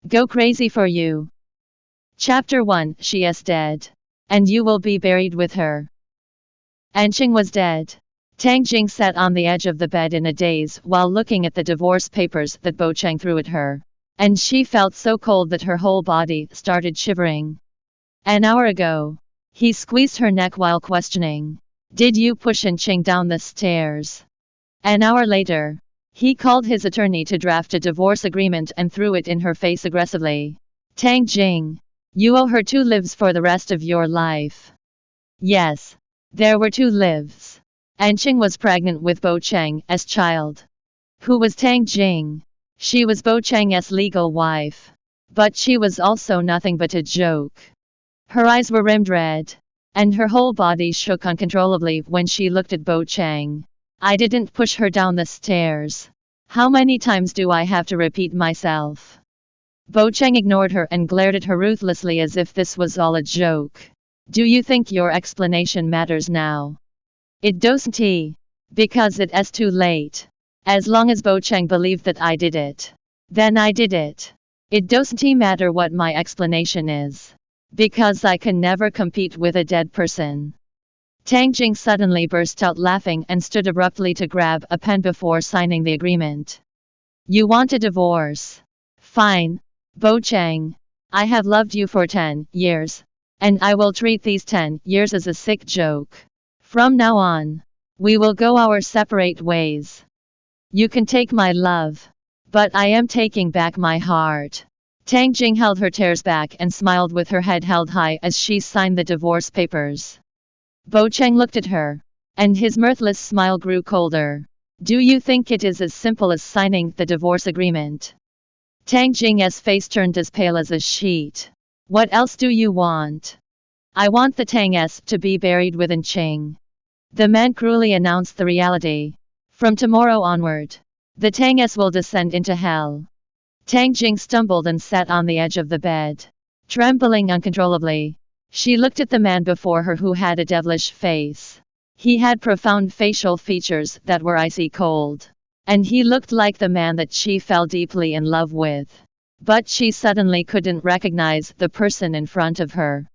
Go crazy for you. Chapter 1. She is dead. And you will be buried with her. And Cheng was dead. Jing sat on the edge of the bed in a daze while looking at the divorce papers that Cheng threw at her. And she felt so cold that her whole body started shivering. An hour ago. He squeezed her neck while questioning. Did you push Cheng down the stairs? An hour later. He called his attorney to draft a divorce agreement and threw it in her face aggressively. Jing. You owe her 2 lives for the rest of your life. Yes. There were 2 lives. And Cheng was pregnant with Cheng's child. Who was Jing? She was Cheng's legal wife. But she was also nothing but a joke. Her eyes were rimmed red. And her whole body shook uncontrollably when she looked at Cheng. I didn't push her down the stairs. How many times do I have to repeat myself? Cheng ignored her and glared at her ruthlessly as if this was all a joke. Do you think your explanation matters now? It doesn't. Because it is too late. As long as Cheng believed that I did it. Then I did it. It doesn't matter what my explanation is. Because I can never compete with a dead person. Jing suddenly burst out laughing and stood abruptly to grab a pen before signing the agreement. You want a divorce? Fine. Cheng. I have loved you for 10 years. And I will treat these 10 years as a sick joke. From now on. We will go our separate ways. You can take my love. But I am taking back my heart. Jing held her tears back and smiled with her head held high as she signed the divorce papers. Cheng looked at her. And his mirthless smile grew colder. Do you think it is as simple as signing the divorce agreement? Jing's face turned as pale as a sheet. What else do you want? I want the Tangs to be buried within Cheng. The man cruelly announced the reality. From tomorrow onward. The Tangs will descend into hell. Jing stumbled and sat on the edge of the bed. Trembling uncontrollably. She looked at the man before her who had a devilish face. He had profound facial features that were icy cold. And he looked like the man that she fell deeply in love with. But she suddenly couldn't recognize the person in front of her.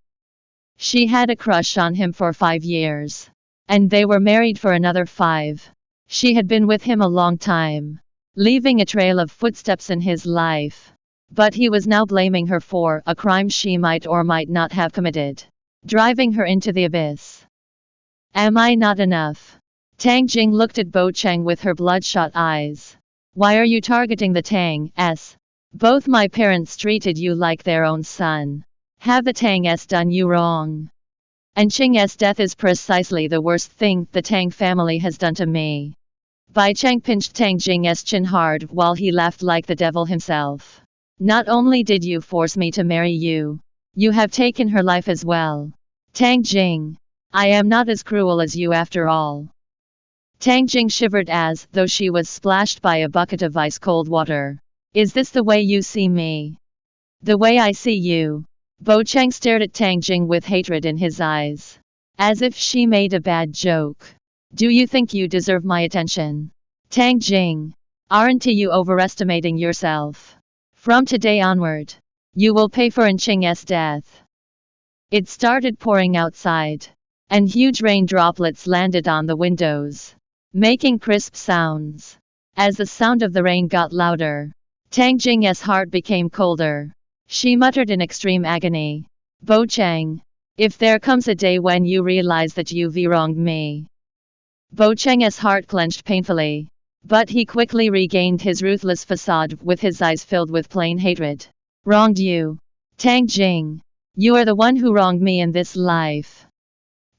She had a crush on him for 5 years. And they were married for another 5. She had been with him a long time. Leaving a trail of footsteps in his life. But he was now blaming her for a crime she might or might not have committed. Driving her into the abyss. Am I not enough? Jing looked at Cheng with her bloodshot eyes. Why are you targeting the Tangs? Both my parents treated you like their own son. Have the Tangs done you wrong? And Cheng's death is precisely the worst thing the Tang family has done to me. Cheng pinched Jing's chin hard while he laughed like the devil himself. Not only did you force me to marry you, you have taken her life as well. Jing. I am not as cruel as you after all. Jing shivered as though she was splashed by a bucket of ice-cold water. Is this the way you see me? The way I see you. Cheng stared at Jing with hatred in his eyes. As if she made a bad joke. Do you think you deserve my attention? Jing. Aren't you overestimating yourself? From today onward. You will pay for Cheng's death. It started pouring outside. And huge rain droplets landed on the windows. Making crisp sounds. As the sound of the rain got louder, Jing's heart became colder. She muttered in extreme agony. Cheng. If there comes a day when you realize that you've wronged me. Cheng's heart clenched painfully. But he quickly regained his ruthless facade with his eyes filled with plain hatred. Wronged you? Jing. You are the one who wronged me in this life.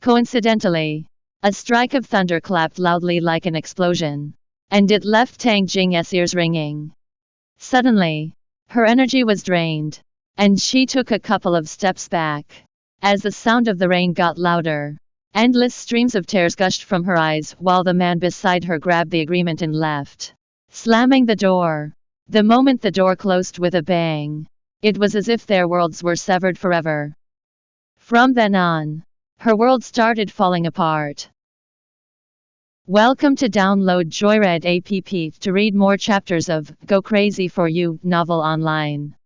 Coincidentally. A strike of thunder clapped loudly like an explosion. And it left Jing's ears ringing. Suddenly. Her energy was drained. And she took a couple of steps back. As the sound of the rain got louder. Endless streams of tears gushed from her eyes while the man beside her grabbed the agreement and left. Slamming the door. The moment the door closed with a bang. It was as if their worlds were severed forever. From then on. Her world started falling apart. Welcome to download Joyread app to read more chapters of Go Crazy for You novel online.